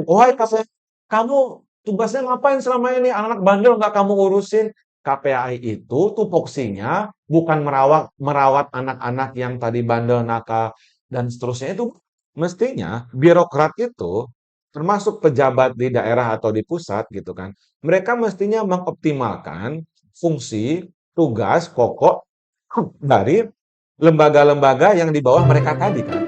"Wahai KPAI, kamu tugasnya ngapain selama ini? Anak-anak bandel nggak kamu urusin?" KPAI itu tupoksinya bukan merawat merawat anak-anak yang tadi bandel, nakal, dan seterusnya itu. Mestinya birokrat itu, termasuk pejabat di daerah atau di pusat gitu kan, mereka mestinya mengoptimalkan fungsi, tugas pokok dari lembaga-lembaga yang di bawah mereka tadi kan.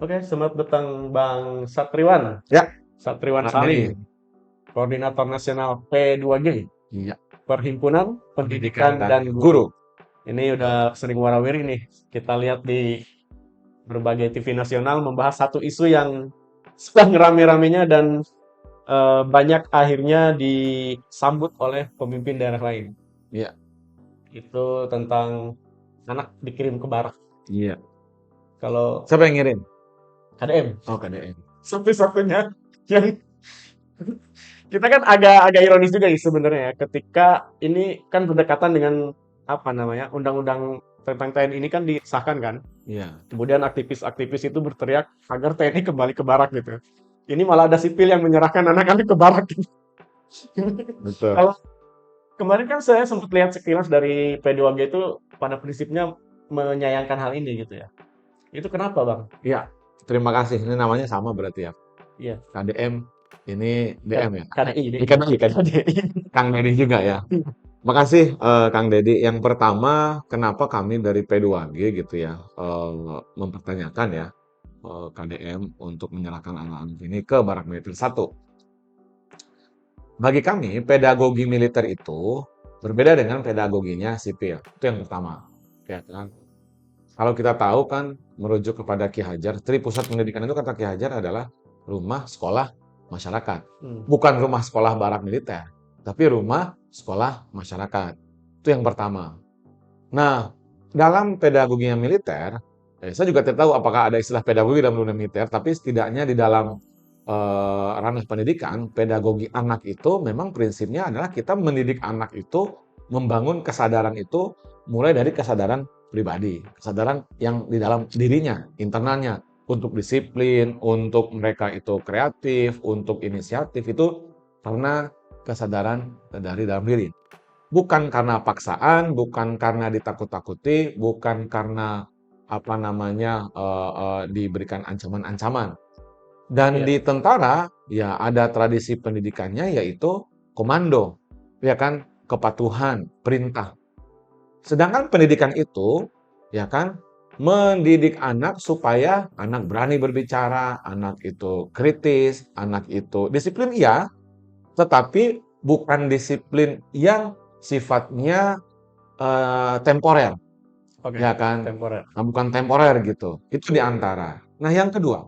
Oke, selamat datang Bang Satriwan. Ya, Satriwan Kang Deddy. Salim, Koordinator Nasional P2G, Iya, Perhimpunan pendidikan Pendidikan dan dan guru. Guru. Ini udah sering warawiri nih. Kita lihat di berbagai TV nasional membahas satu isu yang sedang rame-ramenya dan banyak akhirnya disambut oleh pemimpin daerah lain. Iya, Itu tentang anak dikirim ke barak. iya. Kalau Siapa yang ngirim? KDM, Oh, KDM. satu-satunya yang kita kan agak ironis juga ya sebenarnya ya, ketika ini kan berdekatan dengan apa namanya undang-undang tentang TNI ini kan disahkan kan, Iya, kemudian aktivis-aktivis itu berteriak agar TNI kembali ke barak gitu. Ini malah ada sipil yang menyerahkan anak-anak ke barak. Gitu. betul. Kalau kemarin kan saya sempat lihat sekilas dari P2G itu pada prinsipnya menyayangkan hal ini gitu ya. Itu kenapa bang? Iya, terima kasih. Ini namanya sama berarti ya. Iya, KDM, ini DM ya. KDI ini. Ikan ikan. KDI. Kang Deddy juga ya. Makasih Kang Deddy. Yang pertama, kenapa kami dari P2G gitu ya mempertanyakan ya KDM untuk menyerahkan anak-anak ini ke Barak Militer 1. Bagi kami, pedagogi militer itu berbeda dengan pedagoginya sipil. Itu yang pertama. Ya kan? Kalau kita tahu kan merujuk kepada Ki Hajar, Pusat Pendidikan itu kata Ki Hajar adalah rumah sekolah masyarakat. Bukan rumah sekolah barak militer, tapi rumah sekolah masyarakat. Itu yang pertama. Nah, dalam pedagoginya militer, saya juga tidak tahu apakah ada istilah pedagogi dalam dunia militer, tapi setidaknya di dalam ranah pendidikan, pedagogi anak itu memang prinsipnya adalah kita mendidik anak itu, membangun kesadaran itu mulai dari kesadaran pribadi, kesadaran yang di dalam dirinya, internalnya, untuk disiplin, untuk mereka itu kreatif, untuk inisiatif itu karena kesadaran dari dalam diri. Bukan karena paksaan, bukan karena ditakut-takuti, bukan karena apa namanya diberikan ancaman-ancaman. Dan Iya. di tentara, ya ada tradisi pendidikannya yaitu komando, ya kan, kepatuhan, perintah. Sedangkan pendidikan itu, ya kan, mendidik anak supaya anak berani berbicara, anak itu kritis, anak itu disiplin iya, tetapi bukan disiplin yang sifatnya temporer, Oke, ya kan? temporer. Nah, bukan temporer gitu. Itu di antara. Nah, yang kedua,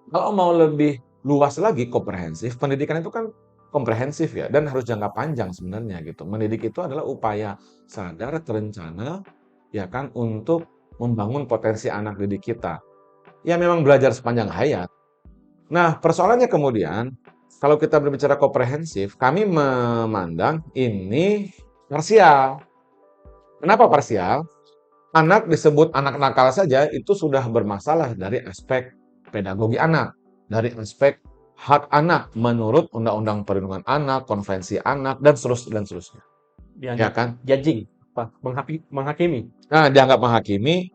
kalau mau lebih luas lagi komprehensif, pendidikan itu kan komprehensif ya dan harus jangka panjang sebenarnya gitu. Mendidik itu adalah upaya sadar, terencana ya kan untuk membangun potensi anak didik kita. Ya memang belajar sepanjang hayat. Nah, persoalannya kemudian kalau kita berbicara komprehensif, kami memandang ini parsial. Kenapa parsial? Anak disebut anak nakal saja itu sudah bermasalah dari aspek pedagogi anak, dari aspek hak anak menurut Undang-Undang Perlindungan Anak, Konvensi Anak, dan seterusnya. Ya Dianggap kan? judging, apa, menghakimi. Nah, dianggap menghakimi.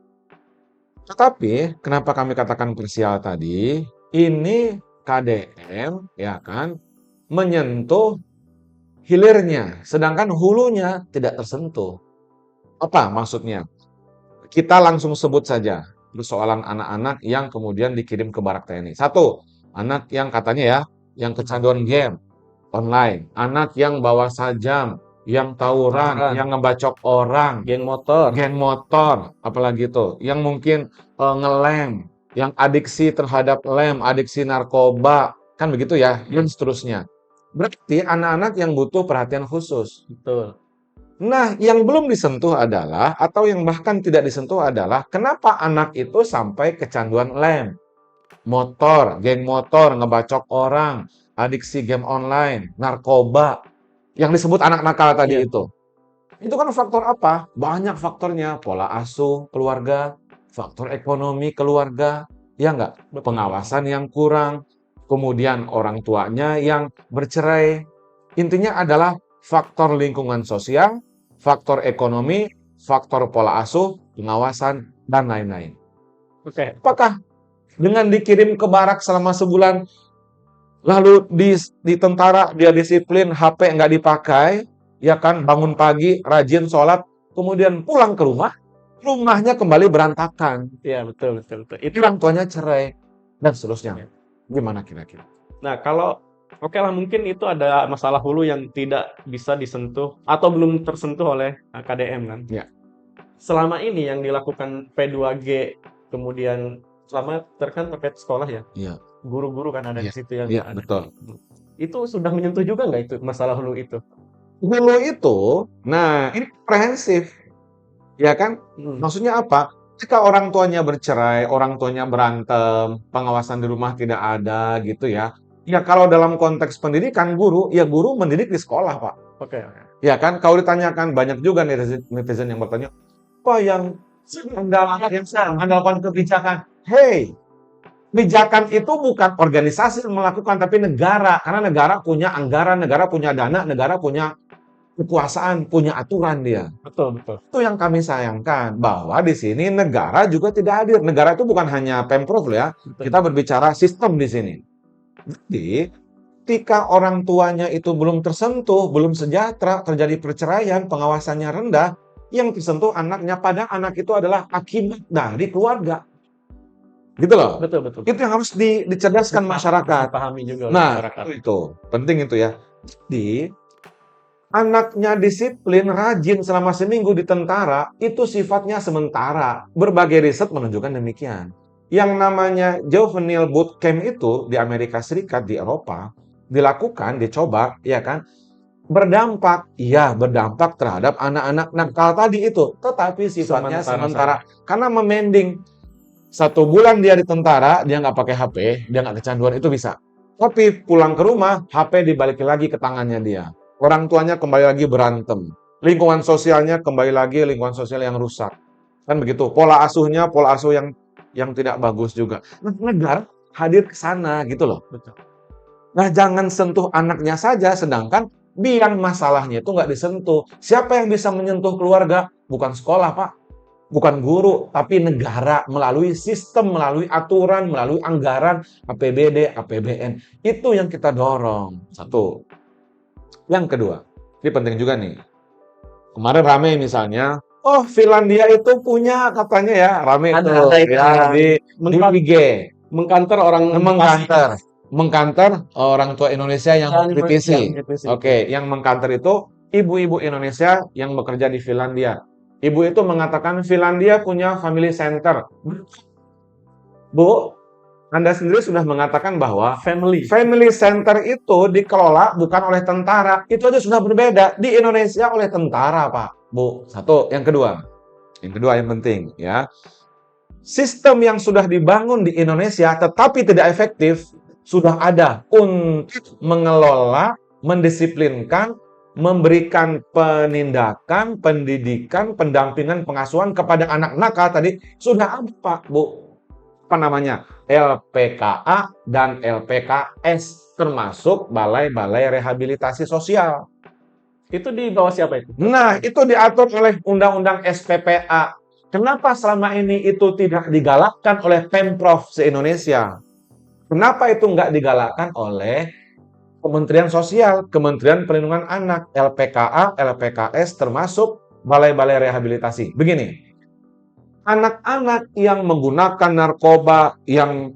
Tetapi, kenapa kami katakan parsial tadi? Ini KDM, ya kan, menyentuh hilirnya, sedangkan hulunya tidak tersentuh. Apa maksudnya? Kita langsung sebut saja persoalan anak-anak yang kemudian dikirim ke barak TNI. Satu, anak yang katanya ya, yang kecanduan game online, anak yang bawa sajam, yang tawuran, yang ngebacok orang, Geng motor. geng motor, apalagi itu, yang mungkin ngelem, yang adiksi terhadap lem, adiksi narkoba, kan begitu ya, dan seterusnya. Berarti anak-anak yang butuh perhatian khusus. Betul. Nah, yang belum disentuh adalah, atau yang bahkan tidak disentuh adalah, kenapa anak itu sampai kecanduan lem, motor, geng motor, ngebacok orang, adiksi game online, narkoba, yang disebut anak nakal tadi Iya. itu. itu kan faktor apa? Banyak faktornya, pola asuh keluarga, faktor ekonomi keluarga, ya nggak? Betul. Pengawasan yang kurang, kemudian orang tuanya yang bercerai. Intinya adalah faktor lingkungan sosial, faktor ekonomi, faktor pola asuh, pengawasan, dan lain-lain. Oke. Apakah dengan dikirim ke barak selama sebulan, lalu di tentara dia disiplin, HP nggak dipakai, ya kan, bangun pagi, rajin sholat, kemudian pulang ke rumah, rumahnya kembali berantakan. Iya, betul, betul, betul. Itu Orang tuanya cerai, dan seterusnya. ya. Gimana kira-kira? Nah, kalau oke lah mungkin itu ada masalah hulu yang tidak bisa disentuh atau belum tersentuh oleh KDM kan. Ya, Selama ini yang dilakukan P2G, kemudian selama terkait sekolah ya, iya, guru-guru kan ada di iya, situ yang iya, ada. betul. Itu sudah menyentuh juga nggak itu masalah hulu itu? Dulu itu, nah ini komprehensif, ya kan? Hmm, Maksudnya apa? Jika orang tuanya bercerai, orang tuanya berantem, pengawasan di rumah tidak ada gitu ya. Ya kalau dalam konteks pendidikan guru, ya guru mendidik di sekolah, Pak. oke, oke. Ya kan? Kalau ditanyakan banyak juga netizen yang bertanya, apa yang mengandalkan kebijakan? Hey, kebijakan itu bukan organisasi yang melakukan, tapi negara. Karena negara punya anggaran, negara punya dana, negara punya kekuasaan, punya aturan dia. Betul, betul. Itu yang kami sayangkan, bahwa di sini negara juga tidak hadir. Negara itu bukan hanya Pemprov loh ya. Betul. Kita berbicara sistem di sini. Jadi, ketika orang tuanya itu belum tersentuh, belum sejahtera, terjadi perceraian, pengawasannya rendah, yang tersentuh anaknya, padahal anak itu adalah akibat dari keluarga. Gitu loh. Betul, betul. Itu yang harus dicerdaskan masyarakat. Dipahami juga oleh Nah, masyarakat. itu penting itu ya. Jadi, anaknya disiplin, rajin selama seminggu di tentara, itu sifatnya sementara. Berbagai riset menunjukkan demikian. Yang namanya juvenile boot camp itu di Amerika Serikat, di Eropa, dilakukan, dicoba, ya kan, berdampak. Iya, berdampak terhadap anak-anak nakal tadi itu. Tetapi sifatnya sementara. Karena memending. 1 bulan dia di tentara, dia nggak pakai HP, dia nggak kecanduan, itu bisa. Tapi pulang ke rumah, HP dibalikin lagi ke tangannya dia. Orang tuanya kembali lagi berantem. Lingkungan sosialnya kembali lagi lingkungan sosial yang rusak. Kan begitu. Pola asuhnya, pola asuh yang tidak bagus juga. Nah, negara hadir ke sana gitu loh. Betul. Nah, jangan sentuh anaknya saja, sedangkan biang masalahnya itu nggak disentuh. Siapa yang bisa menyentuh keluarga? Bukan sekolah, Pak. Bukan guru, tapi negara melalui sistem, melalui aturan, melalui anggaran, APBD, APBN. Itu yang kita dorong. Satu. Yang kedua, ini penting juga nih. Kemarin rame misalnya, oh Finlandia itu punya katanya ya, rame Ada itu ya di IG. mengkanter orang Mengkanter orang tua Indonesia yang kritisi. kritisi. Oke, yang mengkanter itu ibu-ibu Indonesia yang bekerja di Finlandia. Ibu itu mengatakan Finlandia punya family center. Bu, Anda sendiri sudah mengatakan bahwa Family. family center itu dikelola bukan oleh tentara. Itu aja sudah berbeda. Di Indonesia oleh tentara, Pak. Bu, satu. Yang kedua yang penting ya. Sistem yang sudah dibangun di Indonesia tetapi tidak efektif sudah ada untuk mengelola, mendisiplinkan, memberikan penindakan, pendidikan, pendampingan, pengasuhan kepada anak nakal tadi sudah ada, Pak, Bu. Apa namanya? LPKA dan LPKS, termasuk balai-balai rehabilitasi sosial. Itu di bawah siapa itu? Nah, itu diatur oleh Undang-Undang SPPA. Kenapa selama ini itu tidak digalakkan oleh Pemprov se-Indonesia? Kenapa itu nggak digalakkan oleh Kementerian Sosial, Kementerian Perlindungan Anak, LPKA, LPKS, termasuk balai-balai rehabilitasi? Begini, anak-anak yang menggunakan narkoba, yang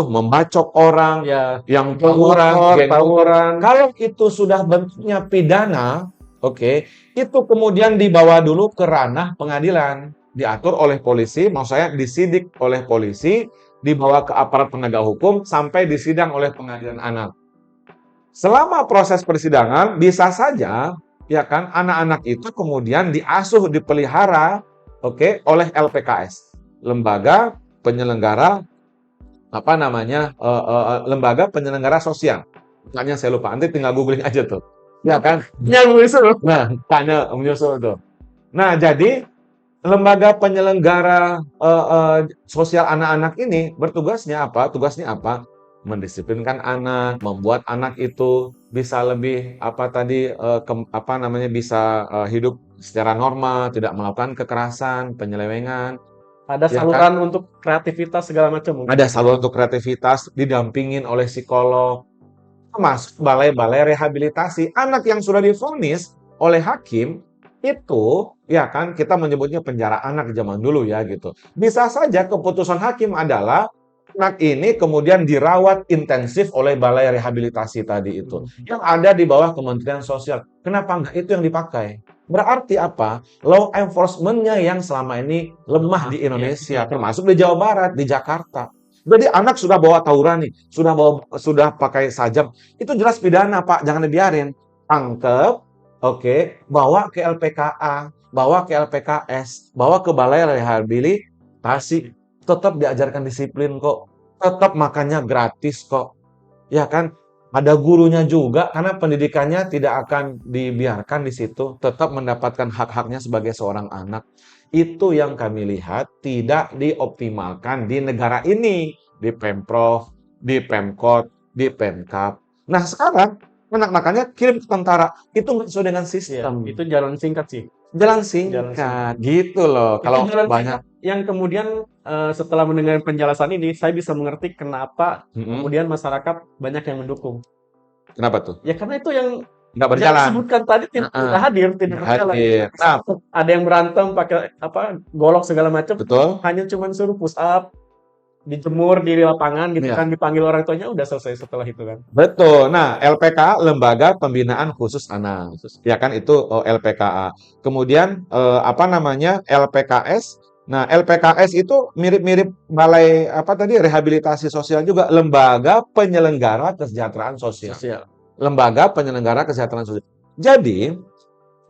membacok orang, Ya, yang tawuran. kalau itu sudah bentuknya pidana, oke, itu kemudian dibawa dulu ke ranah pengadilan, diatur oleh polisi, maksud saya disidik oleh polisi, dibawa ke aparat penegak hukum sampai disidang oleh pengadilan anak. Selama proses persidangan bisa saja ya kan anak-anak itu kemudian diasuh, dipelihara oleh LPKS, lembaga penyelenggara lembaga penyelenggara sosial. Makanya saya lupa, nanti tinggal googling aja tuh. Ya kan? Nyambung itu. Nah, tanya menyusul tuh. Nah, jadi lembaga penyelenggara sosial anak-anak ini bertugasnya apa? Tugasnya apa? Mendisiplinkan anak, membuat anak itu bisa lebih apa tadi apa namanya bisa hidup secara normal, tidak melakukan kekerasan, penyelewengan, Ada ya kan? saluran untuk kreativitas segala macam mungkin. Ada saluran untuk kreativitas, didampingin oleh psikolog, termasuk balai-balai rehabilitasi. Anak yang sudah divonis oleh hakim itu, ya kan, kita menyebutnya penjara anak zaman dulu ya gitu. Bisa saja keputusan hakim adalah anak ini kemudian dirawat intensif oleh balai rehabilitasi tadi itu. Yang ada di bawah Kementerian Sosial. Kenapa enggak itu yang dipakai? Berarti apa? Law enforcement-nya yang selama ini lemah di Indonesia, termasuk di Jawa Barat, di Jakarta. Jadi anak sudah bawa tawuran nih, sudah pakai sajam, itu jelas pidana, Pak, jangan dibiarin. Tangkep, oke, bawa ke LPKA, bawa ke LPKS, bawa ke Balai Rehabilitasi. Tetap diajarkan disiplin kok. Tetap makannya gratis kok. Ya kan? Ada gurunya juga karena pendidikannya tidak akan dibiarkan di situ, tetap mendapatkan hak-haknya sebagai seorang anak. Itu yang kami lihat tidak dioptimalkan di negara ini, di Pemprov, di Pemkot, di Pemkab. Nah, sekarang anak-anakannya kirim ke tentara. Itu nggak sesuai dengan Iya, sistem. itu jalan singkat sih. Jalan Jalan singkat. singkat, gitu loh. Itu Kalau jalan banyak, singkat yang kemudian setelah mendengar penjelasan ini, saya bisa mengerti kenapa Mm-mm. kemudian masyarakat banyak yang mendukung. Kenapa tuh? Ya karena itu yang Nggak berjalan. disebutkan tadi Heeh, tidak hadir, tidak nggak berjalan. hadir. Nah, Ada yang berantem pakai apa golok segala macam, betul. hanya cuman suruh push up, dijemur di lapangan gitu Ya. kan, dipanggil orang tuanya udah selesai setelah itu kan. Betul. Nah, LPKA Lembaga Pembinaan Khusus Anak. Ya kan itu LPKA. Kemudian apa namanya? LPKS. Nah, LPKS itu mirip-mirip balai apa tadi rehabilitasi sosial juga, Lembaga Penyelenggara Kesejahteraan Sosial. Sosial. Lembaga Penyelenggara Kesejahteraan Sosial. Jadi,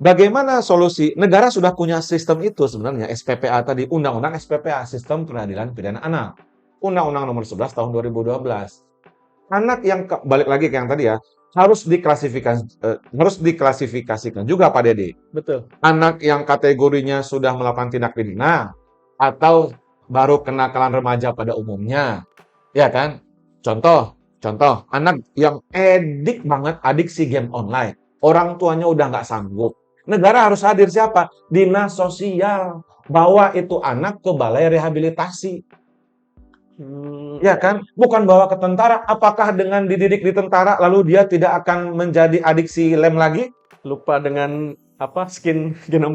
bagaimana solusi? Negara sudah punya sistem itu sebenarnya, SPPA tadi, Undang-Undang SPPA, Sistem Peradilan Pidana Anak. Undang-Undang Nomor 11 Tahun 2012. Anak yang balik lagi ke yang tadi ya, harus diklasifikasikan juga Pak Dede. Betul. Anak yang kategorinya sudah melakukan tindak pidana atau baru kenakalan remaja pada umumnya, ya kan? Contoh, anak yang adiksi game online, orang tuanya udah nggak sanggup. Negara harus hadir siapa? Dinas sosial, bawa itu anak ke balai rehabilitasi. Ya kan? Bukan bawa ke tentara. Apakah dengan dididik di tentara lalu dia tidak akan menjadi adiksi lem lagi? Lupa dengan apa skin genom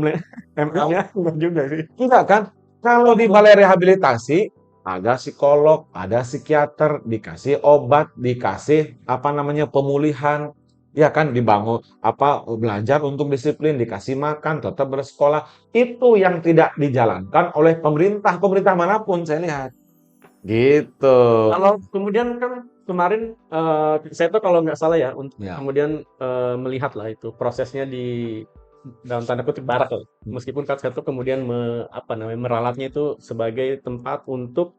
ML-nya enggak juga sih. Enggak kan? Kalau di balai rehabilitasi ada psikolog, ada psikiater, dikasih obat, dikasih apa namanya pemulihan, ya kan dibangun apa belajar untuk disiplin, dikasih makan, tetap bersekolah. Itu yang tidak dijalankan oleh pemerintah manapun saya lihat. Gitu. Kalau kemudian kan kemarin saya tuh kalau nggak salah ya untuk Ya. kemudian melihat lah itu prosesnya di dalam tanda kutip barak lah. Meskipun kan saya tuh kemudian meralatnya itu sebagai tempat untuk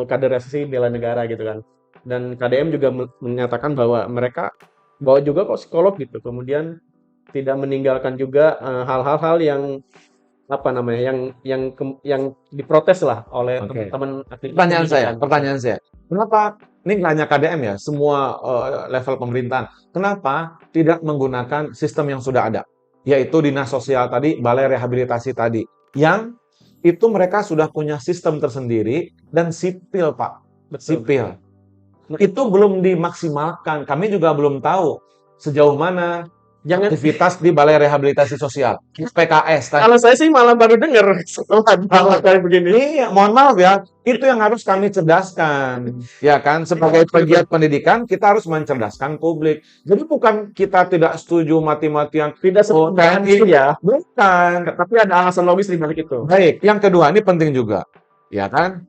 kaderisasi bela negara gitu kan. Dan KDM juga menyatakan bahwa mereka bawa juga kok psikolog gitu. Kemudian tidak meninggalkan juga hal-hal yang apa namanya yang diprotes lah oleh Oke. teman-teman aktivis Pertanyaan saya, kenapa ini nggak hanya KDM ya, semua level pemerintahan, kenapa tidak menggunakan sistem yang sudah ada, yaitu dinas sosial tadi, balai rehabilitasi tadi, yang itu mereka sudah punya sistem tersendiri dan sipil, Pak, sipil. Itu belum dimaksimalkan. Kami juga belum tahu sejauh mana aktivitas di Balai Rehabilitasi Sosial, PKS tadi. Kalau saya sih malah baru dengar setelah hal kayak begini. Iya, mohon maaf ya, itu yang harus kami cerdaskan. Ya kan, sebagai pegiat pendidikan, kita harus mencerdaskan publik. Jadi bukan kita tidak setuju mati-matian. Tidak sepenuhnya itu ya. Bukan. Tapi ada alasan logis di balik itu. Baik, yang kedua, ini penting juga. Ya kan,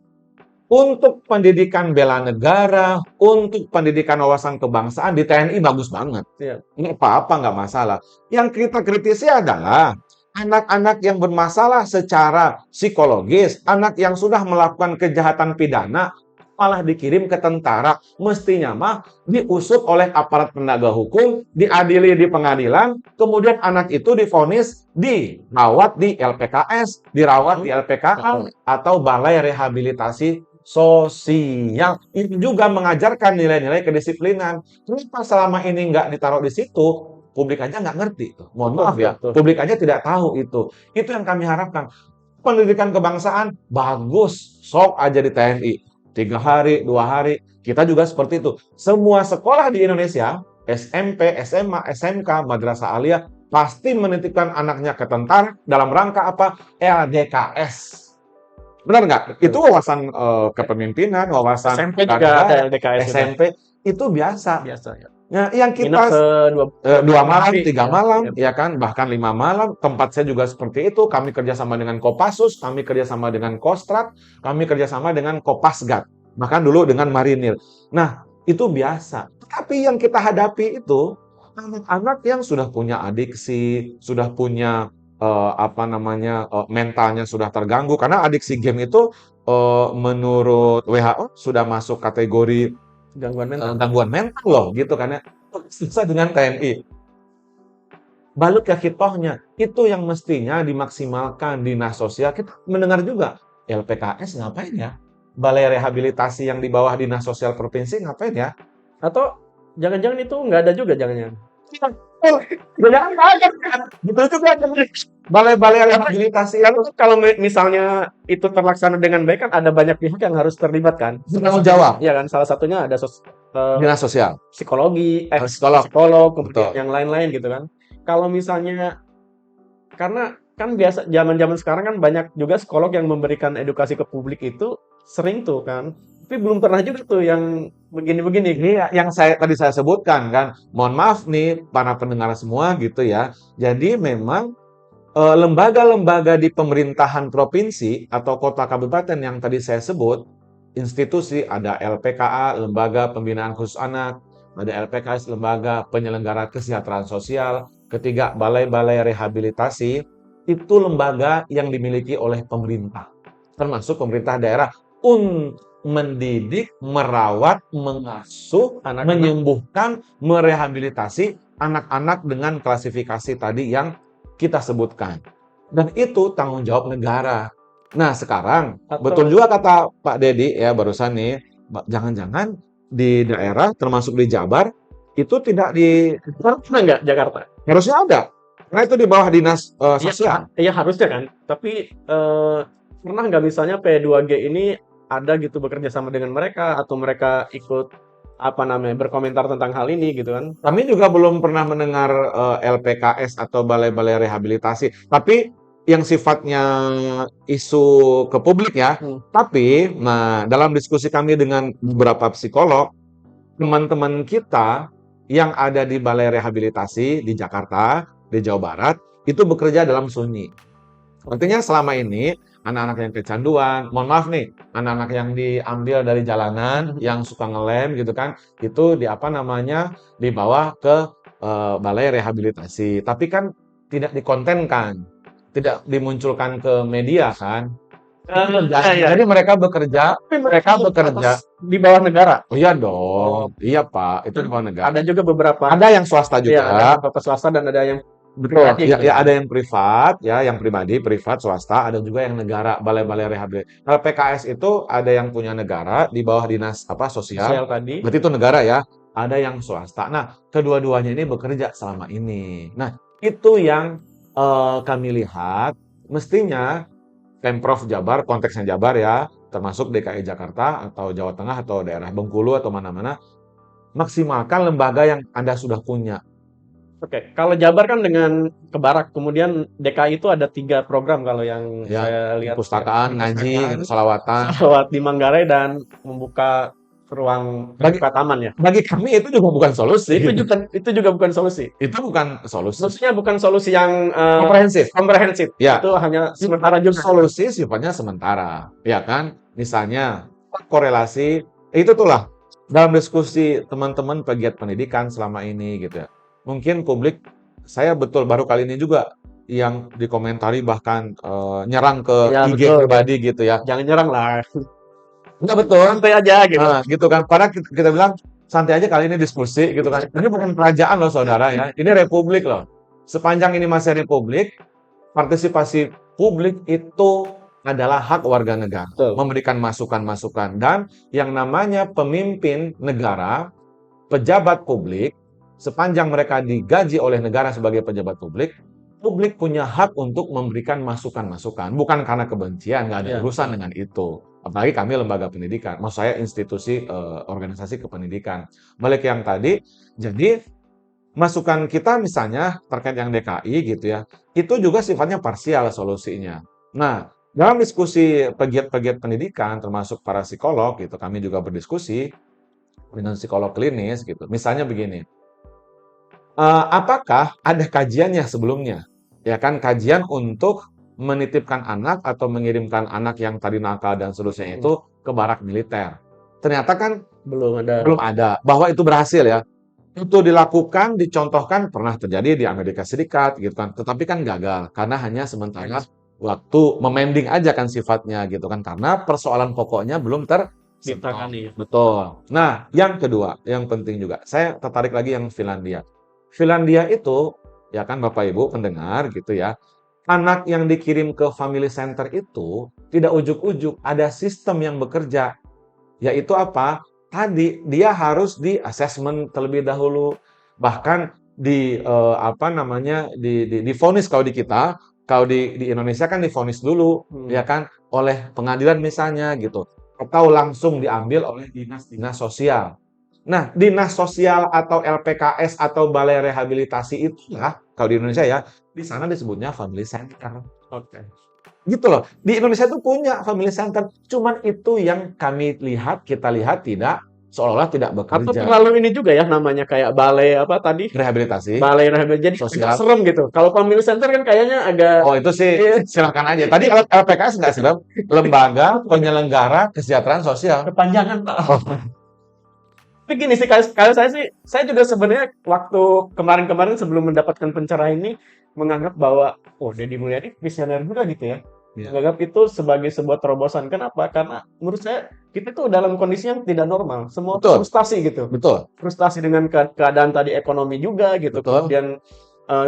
untuk pendidikan bela negara, untuk pendidikan wawasan kebangsaan di TNI bagus banget. Nggak apa-apa, nggak masalah. Yang kita kritisi adalah anak-anak yang bermasalah secara psikologis, anak yang sudah melakukan kejahatan pidana, malah dikirim ke tentara. Mestinya mah diusut oleh aparat penegak hukum, diadili di pengadilan, kemudian anak itu divonis dirawat di LPKS, dirawat di LPKA atau Balai Rehabilitasi Sosial. Ini juga mengajarkan nilai-nilai kedisiplinan. Kenapa selama ini nggak ditaruh di situ? Publik aja nggak ngerti tuh. Mohon maaf ya, publik aja tidak tahu itu. Itu yang kami harapkan. Pendidikan kebangsaan bagus, sok aja di TNI. 3 hari, 2 hari, kita juga seperti itu. Semua sekolah di Indonesia, SMP, SMA, SMK, Madrasah Aliyah, pasti menitipkan anaknya ke tentara dalam rangka apa? LDKS. Benar nggak? Itu wawasan kepemimpinan, wawasan SMP juga ada LDKS. SMP itu biasa. Biasa ya. Nah, yang kita dua malam, 3 malam, ya kan, bahkan 5 malam. Tempat saya juga seperti itu. Kami kerjasama dengan Kopassus, kami kerjasama dengan Kostrat, kami kerjasama dengan Kopasgat, bahkan dulu dengan Marinir. Nah, itu biasa. Tapi yang kita hadapi itu anak-anak yang sudah punya adiksi, sudah punya mentalnya sudah terganggu. Karena adiksi game itu menurut WHO sudah masuk kategori gangguan mental loh, gitu kan ya. Susah dengan TNI. Balik ke hitohnya, itu yang mestinya dimaksimalkan dinas sosial. Kita mendengar juga, LPKS ngapain ya? Balai Rehabilitasi yang di bawah dinas sosial provinsi ngapain ya? Atau jangan-jangan itu nggak ada juga, jangan-jangan. Jangan ada kan? Betul juga. Balai-balai rehabilitasi kalau misalnya itu terlaksana dengan baik kan ada banyak pihak yang harus terlibat kan. Bertanggung jawab. Iya kan, salah satunya ada dinas sosial, psikologi, psikolog, kemudian yang lain-lain gitu kan. Kalau misalnya, karena kan biasa zaman-zaman sekarang kan banyak juga psikolog yang memberikan edukasi ke publik itu sering tuh kan. Tapi belum pernah juga tuh yang begini-begini. Ini yang tadi saya sebutkan kan. Mohon maaf nih para pendengar semua gitu ya. Jadi memang lembaga-lembaga di pemerintahan provinsi atau kota kabupaten yang tadi saya sebut, institusi, ada LPKA, Lembaga Pembinaan Khusus Anak, ada LPKS, Lembaga Penyelenggara Kesejahteraan Sosial, ketiga balai-balai rehabilitasi, itu lembaga yang dimiliki oleh pemerintah, termasuk pemerintah daerah, untuk mendidik, merawat, mengasuh, menyembuhkan, merehabilitasi anak-anak dengan klasifikasi tadi yang kita sebutkan. Dan itu tanggung jawab negara. Nah, sekarang betul juga kata Pak Dedi ya barusan nih, jangan-jangan di daerah termasuk di Jabar itu tidak harusnya nggak Jakarta? Harusnya ada. Karena itu di bawah dinas sosial. Iya harusnya kan. Tapi pernah nggak misalnya P2G ini ada gitu bekerja sama dengan mereka atau mereka ikut berkomentar tentang hal ini gitu kan. Kami juga belum pernah mendengar LPKS atau balai-balai rehabilitasi, tapi yang sifatnya isu ke publik ya. Tapi dalam diskusi kami dengan beberapa psikolog, teman-teman kita yang ada di balai rehabilitasi di Jakarta, di Jawa Barat, itu bekerja dalam sunyi. Artinya selama ini anak-anak yang kecanduan, mohon maaf nih, anak-anak yang diambil dari jalanan, yang suka ngelem gitu kan, itu dibawa ke balai rehabilitasi. Tapi kan tidak dikontenkan, tidak dimunculkan ke media kan. Jadi mereka bekerja di bawah negara. Oh iya dong, iya Pak, itu di bawah negara. Ada juga beberapa. Ada yang swasta juga. Ada beberapa swasta dan ada yang betul, ya ada yang privat, ya yang pribadi, privat, swasta, ada juga yang negara, balai-balai rehabilitasi. Kalau PKS itu ada yang punya negara di bawah dinas sosial tadi. Berarti itu negara ya. Ada yang swasta. Nah, kedua-duanya ini bekerja selama ini. Nah, itu yang kami lihat mestinya Pemprov Jabar, konteksnya Jabar ya, termasuk DKI Jakarta atau Jawa Tengah atau daerah Bengkulu atau mana-mana, maksimalkan lembaga yang Anda sudah punya. Oke, kalau Jabar kan dengan Kebarak, kemudian DKI itu ada 3 program kalau yang saya lihat. Perpustakaan, ngaji, salawatan. Salawat di Manggarai dan membuka ruang taman ya. Bagi kami itu juga bukan solusi. Itu juga bukan solusi. Itu bukan solusi. Maksudnya bukan solusi yang komprehensif. Ya. Itu hanya sementara juga. Solusi sifatnya sementara, ya kan? Misalnya korelasi itulah dalam diskusi teman-teman pegiat pendidikan selama ini gitu ya. Mungkin publik, saya baru kali ini juga yang dikomentari bahkan nyerang ke IG pribadi gitu ya. Jangan nyerang lah. Enggak betul. Santai aja gitu. Gitu kan. Padahal kita bilang santai aja kali ini diskusi gitu kan. Ini bukan kerajaan loh saudara ya. Ini republik loh. Sepanjang ini masih republik, partisipasi publik itu adalah hak warga negara. Betul. Memberikan masukan-masukan. Dan yang namanya pemimpin negara, pejabat publik, sepanjang mereka digaji oleh negara sebagai pejabat publik punya hak untuk memberikan masukan-masukan. Bukan karena kebencian, nggak ada Ya. urusan dengan itu. Apalagi kami lembaga pendidikan. Maksud saya institusi organisasi kependidikan. Balik yang tadi, jadi masukan kita misalnya terkait yang DKI gitu ya, itu juga sifatnya parsial solusinya. Nah, dalam diskusi pegiat-pegiat pendidikan, termasuk para psikolog gitu, kami juga berdiskusi dengan psikolog klinis gitu. Misalnya begini, apakah ada kajiannya sebelumnya? Ya kan, kajian untuk menitipkan anak atau mengirimkan anak yang tadi nakal dan seterusnya itu ke barak militer. Ternyata kan Belum belum ada, bahwa itu berhasil ya. Itu dilakukan, dicontohkan, pernah terjadi di Amerika Serikat gitu kan. Tetapi kan gagal, karena hanya sementara waktu memending aja kan sifatnya gitu kan. Karena persoalan pokoknya belum ditangani. Betul. Nah, yang kedua, yang penting juga, saya tertarik lagi yang Finlandia. Finlandia itu, ya kan Bapak Ibu pendengar gitu ya, anak yang dikirim ke family center itu tidak ujuk-ujuk, ada sistem yang bekerja. Yaitu apa? Tadi dia harus di assessment terlebih dahulu, bahkan apa namanya divonis kalau di kita, kalau di Indonesia kan divonis dulu, ya kan oleh pengadilan misalnya gitu, atau langsung diambil oleh dinas-dinas sosial. Nah, dinas sosial atau LPKS atau balai rehabilitasi itu ya, kalau di Indonesia ya, di sana disebutnya family center. Oke. Gitu loh. Di Indonesia tuh punya family center. Cuman itu yang kita lihat tidak, seolah-olah tidak Atau bekerja. terlalu ini juga ya namanya kayak balai apa tadi? Rehabilitasi, Balai rehabilitasi. Jadi sosial. agak serem gitu. Kalau family center kan kayaknya agak Oh itu sih silakan aja. Tadi LPKS nggak serem. Lembaga Penyelenggara Kesejahteraan Sosial. kepanjangan, Pak. Tapi gini sih, kalau saya sih, saya juga sebenarnya waktu kemarin-kemarin sebelum mendapatkan pencerahan ini menganggap bahwa, oh Deddy Mulyadi visioner juga gitu ya. Iya. Menganggap itu sebagai sebuah terobosan. Kenapa? Karena menurut saya kita tuh dalam kondisi yang tidak normal. Semua Betul. frustasi gitu. Betul. Frustasi dengan keadaan tadi ekonomi juga gitu. Betul. Kemudian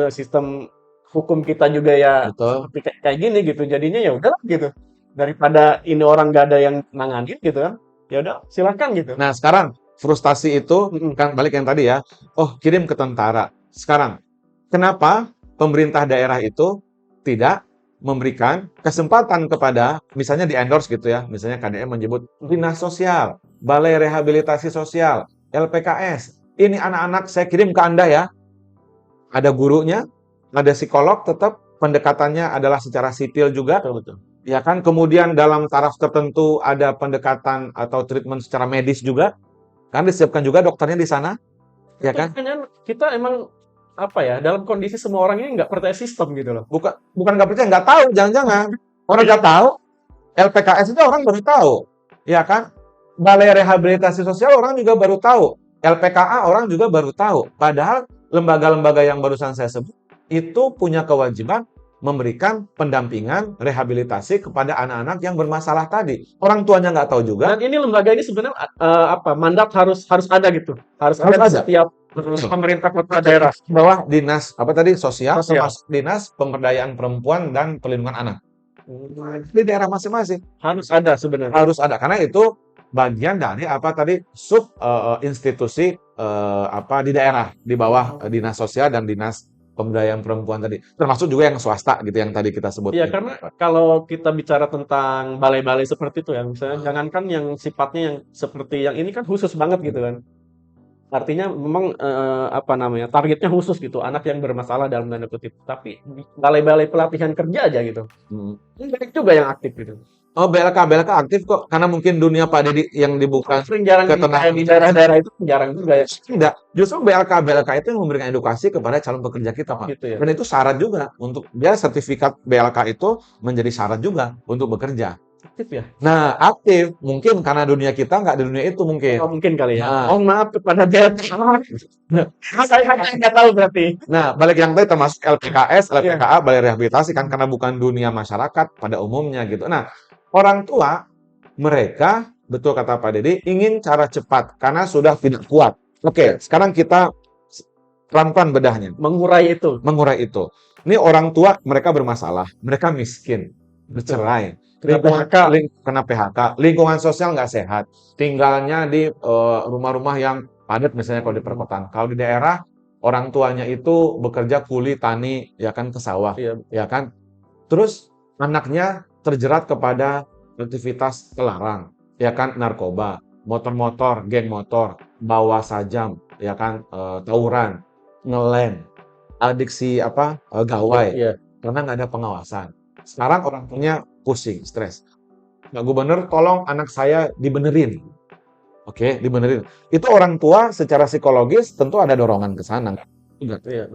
sistem hukum kita juga ya Betul. seperti kayak gini gitu. Jadinya ya udah gitu. Daripada ini orang nggak ada yang nanganin gitu kan. Ya udah silakan gitu. Nah sekarang frustasi itu kan balik yang tadi ya. Oh kirim ke tentara. Sekarang kenapa pemerintah daerah itu tidak memberikan kesempatan kepada, misalnya di endorse gitu ya, misalnya KDM menyebut dinas sosial, balai rehabilitasi sosial, LPKS. Ini anak-anak saya kirim ke Anda ya. Ada gurunya, ada psikolog, tetap pendekatannya adalah secara sipil juga. Betul. Ya kan, kemudian dalam taraf tertentu ada pendekatan atau treatment secara medis juga. Kan disiapkan juga dokternya di sana. Ya kan? Kita emang apa ya, dalam kondisi semua orang ini nggak percaya sistem gitu loh. Bukan nggak percaya, nggak tahu, jangan-jangan. Orang nggak tahu, LPKS itu orang baru tahu. Ya kan? Balai Rehabilitasi Sosial orang juga baru tahu. LPKA orang juga baru tahu. Padahal lembaga-lembaga yang barusan saya sebut, itu punya kewajiban memberikan pendampingan rehabilitasi kepada anak-anak yang bermasalah tadi. Orang tuanya nggak tahu juga. Dan ini lembaga ini sebenarnya mandat harus ada gitu. Harus ada di setiap pemerintah kota daerah. Bawah dinas sosial. Termasuk dinas pemberdayaan perempuan dan perlindungan anak. Di daerah masing-masing harus ada sebenarnya. Harus ada karena itu bagian dari sub institusi di daerah di bawah dinas sosial dan dinas pemberdayaan perempuan tadi, termasuk juga yang swasta gitu yang tadi kita sebut. Iya, karena kalau kita bicara tentang balai-balai seperti itu ya, misalnya jangankan yang sifatnya yang seperti yang ini kan khusus banget gitu kan. Artinya memang targetnya khusus gitu, anak yang bermasalah dalam tanda kutip. Tapi balai-balai pelatihan kerja aja gitu. Banyak juga yang aktif gitu. Oh, BLK aktif kok, karena mungkin dunia Pak Deddy yang dibuka sering jarang di daerah-daerah itu jarang juga ya. Tidak, justru BLK itu yang memberikan edukasi kepada calon pekerja kita, Pak. Gitu ya. Dan itu syarat juga untuk dia sertifikat BLK itu menjadi syarat juga untuk bekerja. Aktif ya? Nah, aktif. Mungkin karena dunia kita nggak di dunia itu mungkin. Oh, mungkin kali ya. Oh, maaf kepada BLK. Saya nggak tahu berarti. Nah, balik yang tadi termasuk LPKS, LPKA, balai rehabilitasi kan karena bukan dunia masyarakat pada umumnya gitu. Nah, orang tua mereka betul kata Pak Deddy, ingin cara cepat karena sudah tidak kuat. Oke, sekarang kita pelan-pelan bedahnya, Mengurai itu. mengurai itu. Ini orang tua mereka bermasalah, mereka miskin, Betul. bercerai, Kena lingkungan PHK. kena PHK, lingkungan sosial nggak sehat, tinggalnya di rumah-rumah yang padat misalnya kalau di perkotaan. Kalau di daerah orang tuanya itu bekerja kuli tani, ya kan ke sawah, Iya. ya kan. Terus anaknya terjerat kepada aktivitas terlarang, ya kan, narkoba, motor-motor, geng motor, bawa sajam, ya kan, tawuran, ngelem, adiksi gawai, Iya. karena nggak ada pengawasan. Sekarang orang tuanya pusing, stres. Pak Gubernur, tolong anak saya dibenerin. Oke, dibenerin. Itu orang tua secara psikologis tentu ada dorongan ke sana. Enggak. Iya.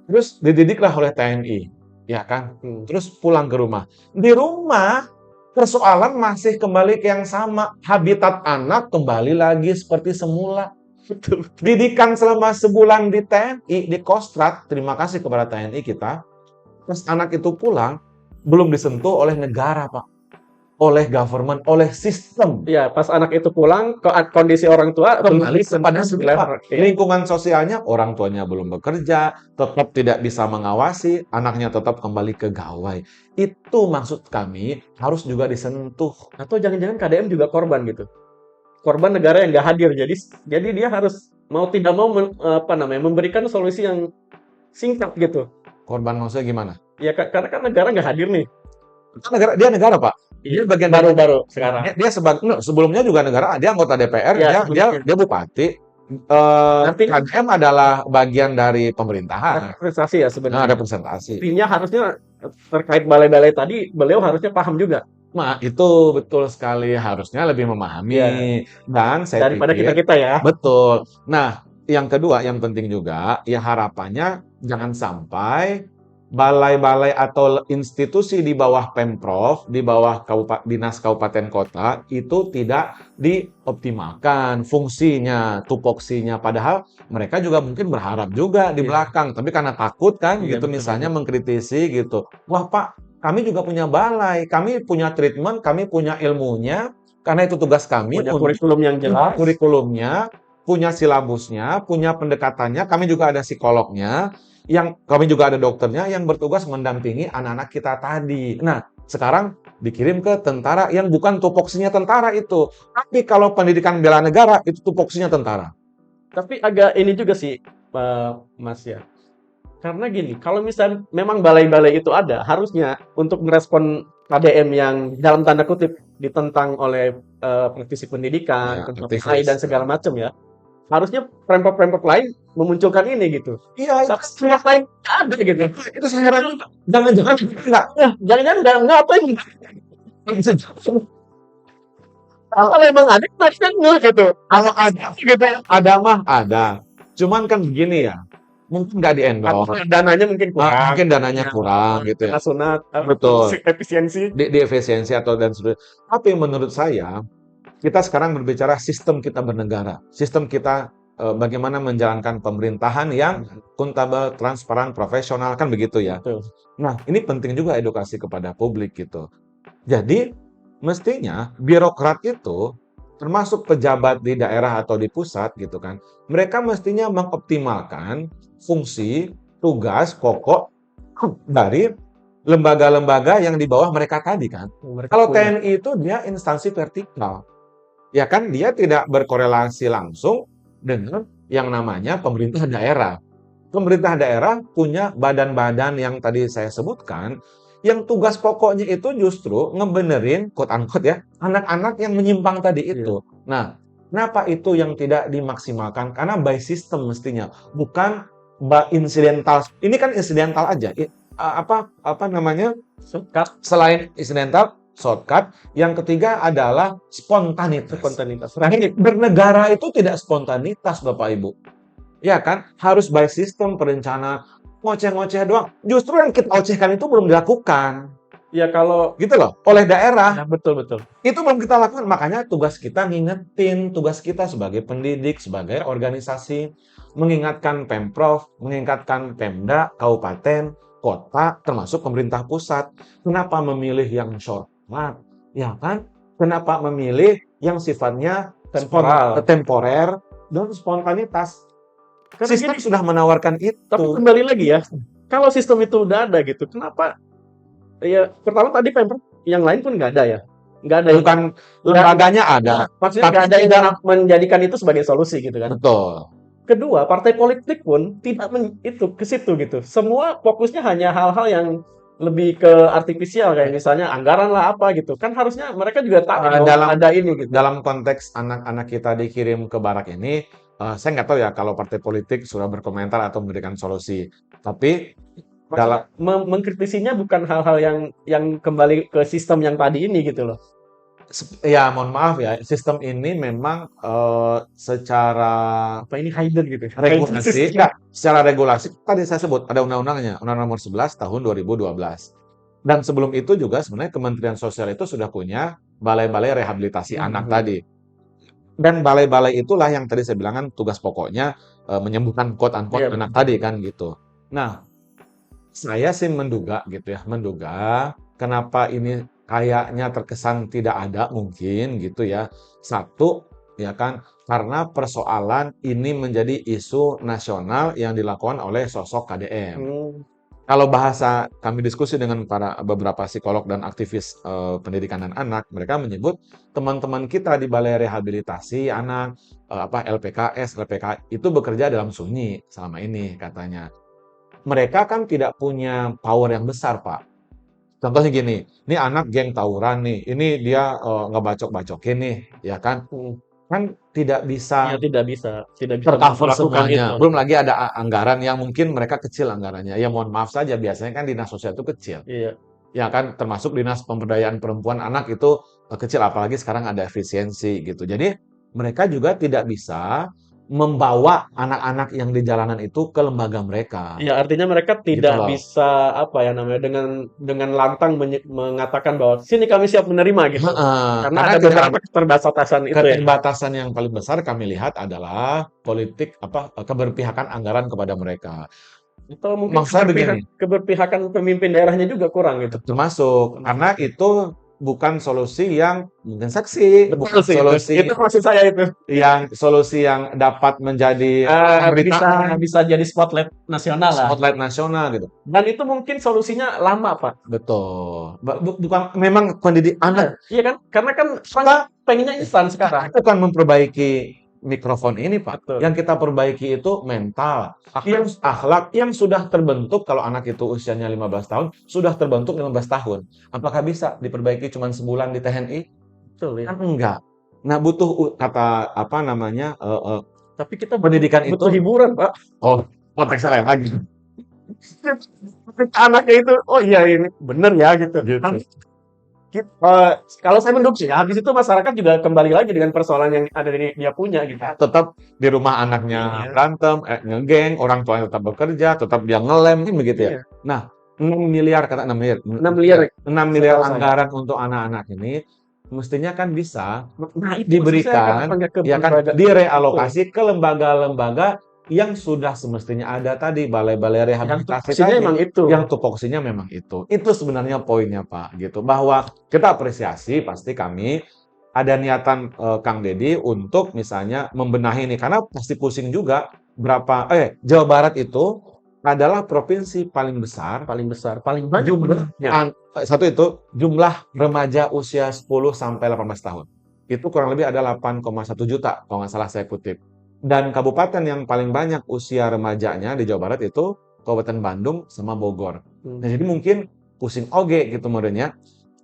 Terus dididiklah oleh TNI, ya kan? Terus pulang ke rumah. Di rumah, persoalan masih kembali ke yang sama. Habitat anak kembali lagi seperti semula. Betul. Didikan selama sebulan di TNI, di Kostrad, terima kasih kepada TNI kita. Terus anak itu pulang, belum disentuh oleh negara, Pak. Oleh government, oleh sistem. Iya, pas anak itu pulang, kondisi orang tua Kembali belum kepada semula. Iya. Lingkungan sosialnya, orang tuanya belum bekerja, tetap tidak bisa mengawasi, anaknya tetap kembali ke gawai. Itu maksud kami harus juga disentuh. Atau jangan-jangan KDM juga korban gitu. Korban negara yang nggak hadir. Jadi dia harus mau tidak mau memberikan solusi yang singkat gitu. Korban maksudnya gimana? Ya karena kan negara nggak hadir nih. Dia negara, Pak. Dia bagian Baru-baru sekarang. Dia sebelumnya juga negara, dia anggota DPR, Ya, dia bupati. Nanti KDM adalah bagian dari pemerintahan. representasi ya Nah, sebenarnya. representasi. Intinya harusnya terkait balai-balai tadi, beliau harusnya paham juga. Nah, itu betul sekali. Harusnya lebih memahami. Iya. Dan saya Daripada pikir, kita-kita ya. betul. Nah, yang kedua, yang penting juga, ya harapannya jangan sampai balai-balai atau institusi di bawah Pemprov, di bawah dinas kabupaten kota, itu tidak dioptimalkan fungsinya, tupoksinya. Padahal mereka juga mungkin berharap juga di Iya. belakang. Tapi karena takut kan, Iya, gitu betul, misalnya betul. mengkritisi gitu. Wah, Pak, kami juga punya balai, kami punya treatment, kami punya ilmunya, karena itu tugas kami Punya untuk kurikulum yang jelas. kurikulumnya, punya silabusnya, punya pendekatannya, kami juga ada psikolognya, kami juga ada dokternya yang bertugas mendampingi anak-anak kita tadi. Nah, sekarang dikirim ke tentara yang bukan tupoksinya tentara itu. Tapi kalau pendidikan bela negara, itu tupoksinya tentara. Tapi agak ini juga sih, Mas ya. Karena gini, kalau misalnya memang balai-balai itu ada, harusnya untuk merespon KDM yang dalam tanda kutip ditentang oleh praktisi pendidikan, Ya, tentang aktivis. PKI dan segala macam ya. Harusnya pemprov-pemprov lain memunculkan ini gitu. Iya, Pemprov lain nggak ada gitu. itu saya heran. Jangan-jangan Jangan-jangan nggak apa ini. Kalau memang ada, harusnya nggak gitu. Kalau ada gitu, ada mah ada. Cuman kan begini ya, mungkin nggak di-endorse. Dananya mungkin kurang. Mungkin dananya kurang gitu ya. Kena sunat, Betul. efisiensi. Di efisiensi atau dan sebagainya. Tapi menurut saya, kita sekarang berbicara sistem kita bernegara. Sistem kita bagaimana menjalankan pemerintahan yang akuntabel, transparan, profesional, kan begitu ya. Betul. Nah, ini penting juga edukasi kepada publik gitu. Jadi, mestinya birokrat itu, termasuk pejabat di daerah atau di pusat gitu kan, mereka mestinya mengoptimalkan fungsi, tugas, pokok dari lembaga-lembaga yang di bawah mereka tadi kan. Kalau TNI itu dia instansi vertikal. Ya kan, dia tidak berkorelasi langsung dengan yang namanya pemerintah daerah. Pemerintah daerah punya badan-badan yang tadi saya sebutkan, yang tugas pokoknya itu justru ngebenerin, quote-unquote ya, anak-anak yang menyimpang tadi itu. Nah, kenapa itu yang tidak dimaksimalkan? Karena by system mestinya, bukan by incidental. Ini kan incidental aja. Apa namanya? Shortcut. Selain incidental, shortcut. Yang ketiga adalah spontanitas. Bernegara itu tidak spontanitas, Bapak Ibu. Ya kan? Harus by system, perencanaan. Ngoceh-ngoceh doang. Justru yang kita ocehkan itu belum dilakukan. Ya kalau gitu loh, oleh daerah. Nah, betul. Itu belum kita lakukan. Makanya tugas kita ngingetin, tugas kita sebagai pendidik, sebagai organisasi, mengingatkan Pemprov, mengingatkan Pemda, kabupaten, kota, termasuk pemerintah pusat. Kenapa memilih yang shortcut? Ya kan? Kenapa memilih yang sifatnya Temporal. temporer dan spontanitas. Karena Sistem gini, sudah menawarkan tapi itu. kembali lagi ya, kalau sistem itu udah ada gitu, kenapa? Ya pertama tadi Pemprov, yang lain pun nggak ada ya, nggak ada yang Bukan lembaganya ada, maksudnya tapi nggak ada yang menjadikan itu sebagai solusi gitu kan. betul. Kedua, partai politik pun tidak itu ke situ gitu. Semua fokusnya hanya hal-hal yang lebih ke artifisial kayak misalnya anggaran lah apa gitu. Kan harusnya mereka juga tahu dong Dalam ada ini gitu. dalam konteks anak-anak kita dikirim ke barak ini, saya nggak tahu ya kalau partai politik sudah berkomentar atau memberikan solusi. Tapi dalam Maksudnya mengkritisinya bukan hal-hal yang kembali ke sistem yang tadi ini gitu loh. ya mohon maaf ya, sistem ini memang secara Apa ini hidden gitu. regulasi, enggak, secara regulasi tadi saya sebut ada undang-undangnya, Undang Nomor 11 tahun 2012. Dan sebelum itu juga sebenarnya Kementerian Sosial itu sudah punya balai-balai rehabilitasi anak tadi. Dan balai-balai itulah yang tadi saya bilang kan tugas pokoknya menyembuhkan quote unquote Iya, anak tadi kan gitu. Nah, saya sih menduga gitu ya, menduga kenapa ini kayaknya terkesan tidak ada mungkin gitu ya. Satu, ya kan, karena persoalan ini menjadi isu nasional yang dilakukan oleh sosok KDM. Hmm. Kalau bahasa kami diskusi dengan para beberapa psikolog dan aktivis pendidikan dan anak, mereka menyebut teman-teman kita di balai rehabilitasi anak, LPKS, LPK itu bekerja dalam sunyi selama ini katanya. Mereka kan tidak punya power yang besar, Pak. Contohnya gini, ini anak geng tawuran nih, ini dia ngebacok-bacokin nih, ya kan? Kan tidak Ya bisa tidak bisa tercover melakukan itu. semuanya. Belum lagi ada anggaran yang mungkin mereka kecil anggarannya. Ya mohon maaf saja, biasanya kan dinas sosial itu kecil. Iya. Ya kan, termasuk dinas pemberdayaan perempuan anak itu kecil, apalagi sekarang ada efisiensi gitu. Jadi mereka juga tidak bisa membawa anak-anak yang di jalanan itu ke lembaga mereka. Ya, artinya mereka Gitu tidak loh. bisa apa ya namanya dengan lantang mengatakan bahwa sini kami siap menerima gitu. Heeh, Karena karena ada tidak beberapa keterbatasan itu ya. keterbatasan yang paling besar kami lihat adalah politik keberpihakan anggaran kepada mereka. Atau mungkin Maksud saya begini, keberpihakan pemimpin daerahnya juga kurang gitu. termasuk karena itu bukan solusi yang mungkin seksi, Betul bukan sih itu. Itu maksud saya itu. solusi yang dapat menjadi Bisa pemberitaan bisa jadi spotlight nasional lah. spotlight nasional gitu. Dan itu mungkin solusinya lama, Pak. Betul. Bukan memang pendidikan Iya kan? Karena kan orang pengennya instan sekarang. bukan memperbaiki mikrofon ini, Pak. Betul. Yang kita perbaiki itu mental, akhlak yang sudah terbentuk kalau anak itu usianya 15 tahun, sudah terbentuk 15 tahun. Apakah bisa diperbaiki cuma sebulan di TNI? Betul ya. Kan enggak. Nah, butuh kata apa namanya? Tapi kita Pendidikan butuh itu hiburan, Pak. oh, konteks lain lagi. Ketika anaknya itu, oh iya ini bener ya gitu. Gitu. Kalau saya mendukung sih, habis itu masyarakat juga kembali lagi dengan persoalan yang ada dia punya gitu. Tetap di rumah anaknya Iya. berantem, ngegeng, orang tuanya tetap bekerja, tetap dia ngelem, kan begitu ya. Iya. Nah, 6 miliar, kata 6 miliar. 6 miliar. 6 miliar Setahu saya. anggaran untuk anak-anak ini mestinya kan bisa Nah, itu maksud saya, diberikan, kenapa nggak ke ya kan, lembaga- direalokasi ke lembaga-lembaga yang sudah semestinya ada tadi, balai-balai Yang rehabilitasi tupoksinya tadi. emang itu. Yang tupoksinya memang itu. Itu sebenarnya poinnya, Pak, gitu. Bahwa kita apresiasi pasti kami ada niatan Kang Deddy untuk misalnya membenahi ini karena pasti pusing juga Jawa Barat itu adalah provinsi paling besar paling besar, paling banyak jumlah satu itu jumlah remaja usia 10 sampai 18 tahun. Itu kurang lebih ada 8,1 juta kalau nggak salah saya kutip. Dan kabupaten yang paling banyak usia remajanya di Jawa Barat itu Kabupaten Bandung sama Bogor. Nah, jadi mungkin pusing oge gitu modelnya.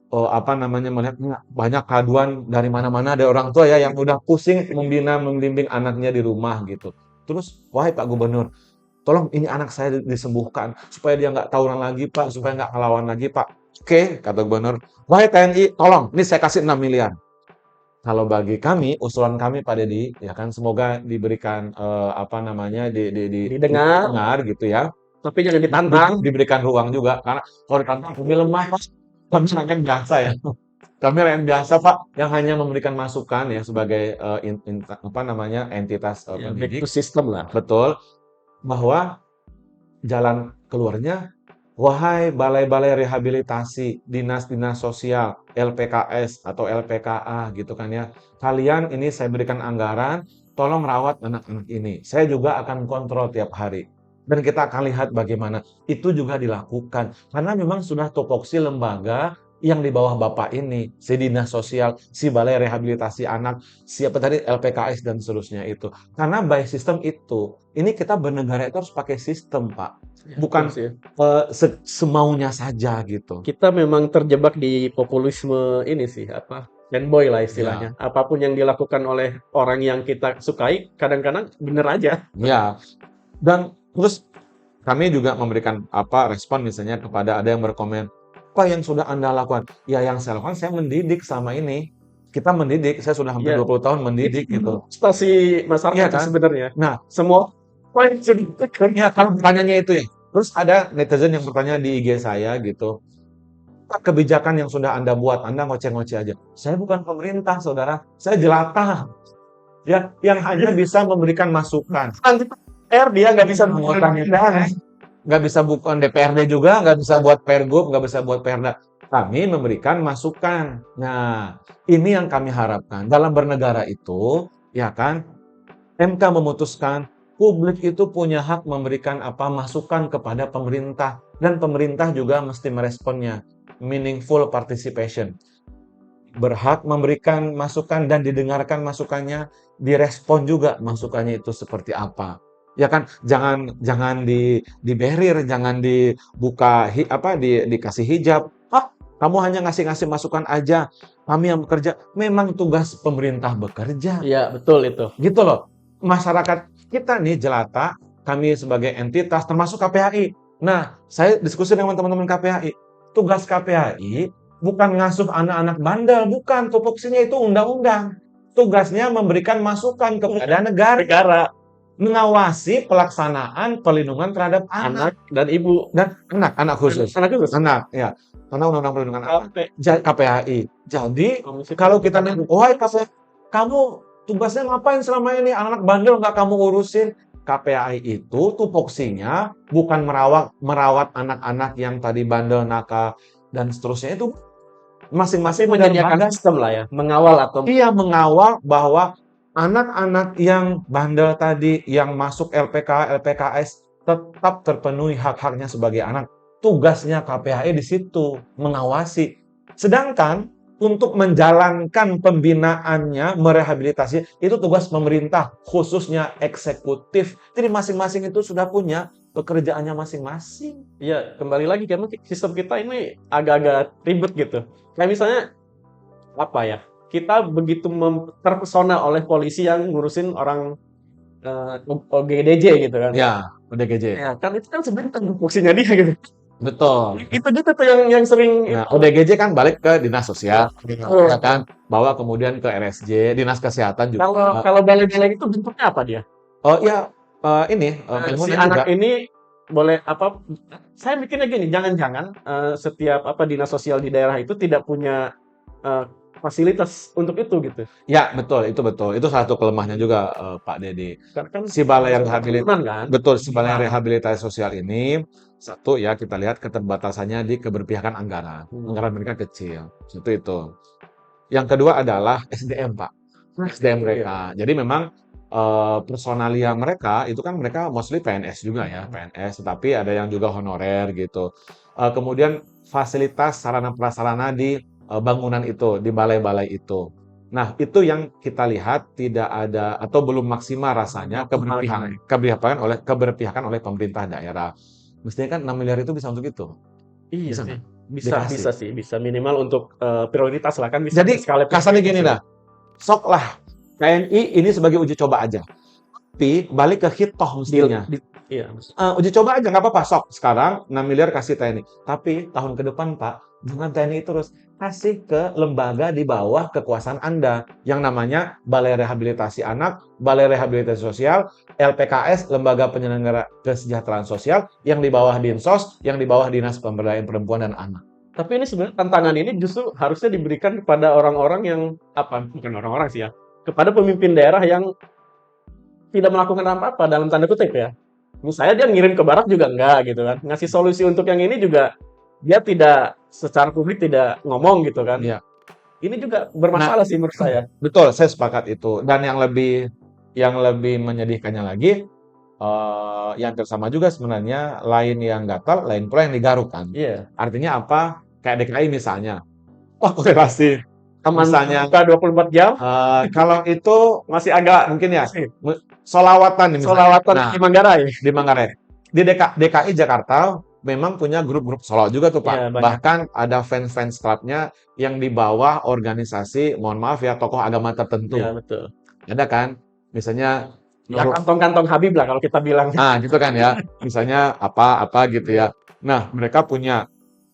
Melihat banyak kaduan dari mana-mana ada orang tua ya yang udah pusing membimbing anaknya di rumah gitu. Terus, wahai Pak Gubernur, tolong ini anak saya disembuhkan supaya dia nggak tawuran lagi Pak, supaya nggak ngelawan lagi Pak. Oke, kata Gubernur. Wahai TNI, tolong, ini saya kasih 6 miliar. Kalau bagi kami, usulan kami Pak Deddy, ya kan semoga diberikan didengar, gitu ya. tapi jangan ditantang. Diberikan ruang juga karena kalau ditantang kami lemah Pak. Kami rakyat biasa ya. Kami rakyat biasa Pak yang hanya memberikan masukan ya sebagai entitas Ya, back pendidik. to system lah. Betul. Bahwa jalan keluarnya wahai balai-balai rehabilitasi, dinas-dinas sosial, LPKS atau LPKA gitu kan ya. Kalian ini saya berikan anggaran, tolong rawat anak-anak ini. Saya juga akan kontrol tiap hari. Dan kita akan lihat bagaimana itu juga dilakukan. Karena memang sudah tupoksi lembaga yang di bawah Bapak ini, si dinas sosial, si balai rehabilitasi anak, siapa tadi LPKS dan seterusnya itu. Karena by sistem itu, ini kita bernegara itu harus pakai sistem, Pak. Ya, betul Bukan sih. semaunya saja gitu. Kita memang terjebak di populisme ini sih, apa, fanboy lah Ya, istilahnya. Apapun yang dilakukan oleh orang yang kita sukai, kadang-kadang bener aja. ya. Dan terus kami juga memberikan apa respon misalnya kepada ada yang berkomen, apa yang sudah Anda lakukan? Ya yang saya lakukan saya mendidik sama ini. Kita mendidik, saya sudah hampir Iya, 20 tahun itu mendidik gitu. frustasi Iya masyarakat sih kan? sebenarnya. Nah, Semua poin sudah ya kalau pertanyaannya itu ya. Terus ada netizen yang bertanya di IG saya gitu, "Pak, kebijakan yang sudah Anda buat, Anda ngoceh-ngoceh aja." Saya bukan pemerintah, saudara. Saya jelata. Ya, yang hanya bisa memberikan masukan. nanti R dia nggak bisa bikin Anggota DPR, nggak bisa bukan DPRD juga, nggak bisa buat Pergub, nggak bisa buat Perda. Kami memberikan masukan. Nah, ini yang kami harapkan. Dalam bernegara itu, ya kan, MK memutuskan publik itu punya hak memberikan apa masukan kepada pemerintah dan pemerintah juga mesti meresponnya. Meaningful participation. Berhak memberikan masukan dan didengarkan masukannya, direspon juga masukannya itu seperti apa. Ya kan, jangan jangan di barrier, jangan dibuka apa dikasih hijab. Ah, kamu hanya ngasih-ngasih masukan aja. Kami yang bekerja, memang tugas pemerintah bekerja. Iya, betul itu. Gitu loh. Masyarakat kita nih jelata, kami sebagai entitas termasuk KPAI. Nah, saya diskusi dengan teman-teman KPAI. Tugas KPAI bukan ngasuh anak-anak bandel, bukan. Tupoksinya itu undang-undang. Tugasnya memberikan masukan kepada negara, Negara, mengawasi pelaksanaan perlindungan terhadap anak anak dan ibu. dan anak khusus. Anak itu Anak, ya. Karena undang-undang perlindungan anak. sampai KPAI. Jadi, komisi kalau kita nanya, wahai KPAI, kamu tugasnya ngapain selama ini? Anak-anak bandel nggak kamu urusin? KPAI itu tupoksinya bukan merawat anak-anak yang tadi bandel, nakal, dan seterusnya itu. Masing-masing punya menyediakan lembaga. sistem lah ya, mengawal atau Iya, mengawal bahwa anak-anak yang bandel tadi, yang masuk LPK, LPKS, tetap terpenuhi hak-haknya sebagai anak. Tugasnya KPAI di situ, mengawasi. Sedangkan untuk menjalankan pembinaannya, merehabilitasi, itu tugas pemerintah, khususnya eksekutif. Jadi masing-masing itu sudah punya pekerjaannya masing-masing. ya kembali lagi karena sistem kita ini agak-agak ribet gitu. Kayak misalnya apa ya? Kita begitu terpesona oleh polisi yang ngurusin orang OGDJ gitu kan. Ya, ODGJ. Ya, kan itu kan sebenarnya fungsinya dia gitu. Betul. Itu dia tuh yang sering Nah, ODGJ kan balik ke dinas sosial, oh, ya kan? Bawa kemudian ke RSJ, dinas kesehatan kalau juga. kalau balai-balai itu bentuknya apa dia? Oh ya, ini Si bangunan anak juga. ini boleh apa? Saya mikirnya gini, jangan-jangan setiap apa dinas sosial di daerah itu tidak punya eh, fasilitas untuk itu gitu. Ya, betul, itu betul. Itu salah satu kelemahannya juga, Pak Dede. Karena kan Si balai turunan kan. betul, si balai Nah, rehabilitasi sosial ini, satu ya kita lihat keterbatasannya di keberpihakan anggaran. Anggaran mereka kecil, satu itu. Yang kedua adalah SDM, Pak. SDM iya. mereka. Jadi memang personalia mereka itu kan mereka mostly PNS juga ya, PNS, tetapi ada yang juga honorer gitu. Kemudian fasilitas sarana prasarana di bangunan itu, di balai-balai itu. Nah, itu yang kita lihat tidak ada atau belum maksimal rasanya keberpihakan oleh pemerintah daerah. Mestinya kan 6 miliar itu bisa untuk itu. Iya Bisa sih. nggak? Bisa Dikasih. sih, bisa minimal untuk prioritas lah kan bisa Jadi skala kasarnya gini prioritas dah, sok lah TNI ini sebagai uji coba aja. Tapi balik ke hitoh Deal, mestinya. iya. Uji coba aja nggak apa-apa, sok. Sekarang 6 miliar kasih TNI. Tapi tahun ke depan, Pak, jangan TNI terus. Kasih ke lembaga di bawah kekuasaan Anda. Yang namanya Balai Rehabilitasi Anak, Balai Rehabilitasi Sosial, LPKS, Lembaga Penyelenggara Kesejahteraan Sosial, yang di bawah Dinsos, yang di bawah Dinas Pemberdayaan Perempuan dan Anak. Tapi ini sebenarnya tantangan ini justru harusnya diberikan kepada orang-orang yang apa? Bukan orang-orang sih ya. Kepada pemimpin daerah yang tidak melakukan apa-apa dalam tanda kutip ya. Misalnya dia ngirim ke barat juga enggak gitu kan. Ngasih solusi untuk yang ini juga dia tidak secara publik tidak ngomong gitu kan. Iya. Ini juga Nah, bermasalah sih menurut saya. betul, saya sepakat itu. Dan yang lebih menyedihkannya lagi, yang tersama juga sebenarnya lain yang gatal, lain pula yang digaruk kan. Iya. Artinya apa? Kayak DKI misalnya. Oh, korelasi. Aman Misalnya, buka 24 jam kalau itu masih agak mungkin ya, masih solawatan nih misalnya. sholawatan Nah, di Manggarai. di Manggarai. Di DKI Jakarta memang punya grup-grup sholawat juga tuh Iya, Pak. banyak. Bahkan ada fans-fans clubnya yang di bawah organisasi, mohon maaf ya, tokoh agama Iya, tertentu. betul. Ada kan? Misalnya Ya Nurul, kantong-kantong Habib lah kalau kita bilang. gitu kan ya. Misalnya apa-apa gitu Iya. ya. Nah, mereka punya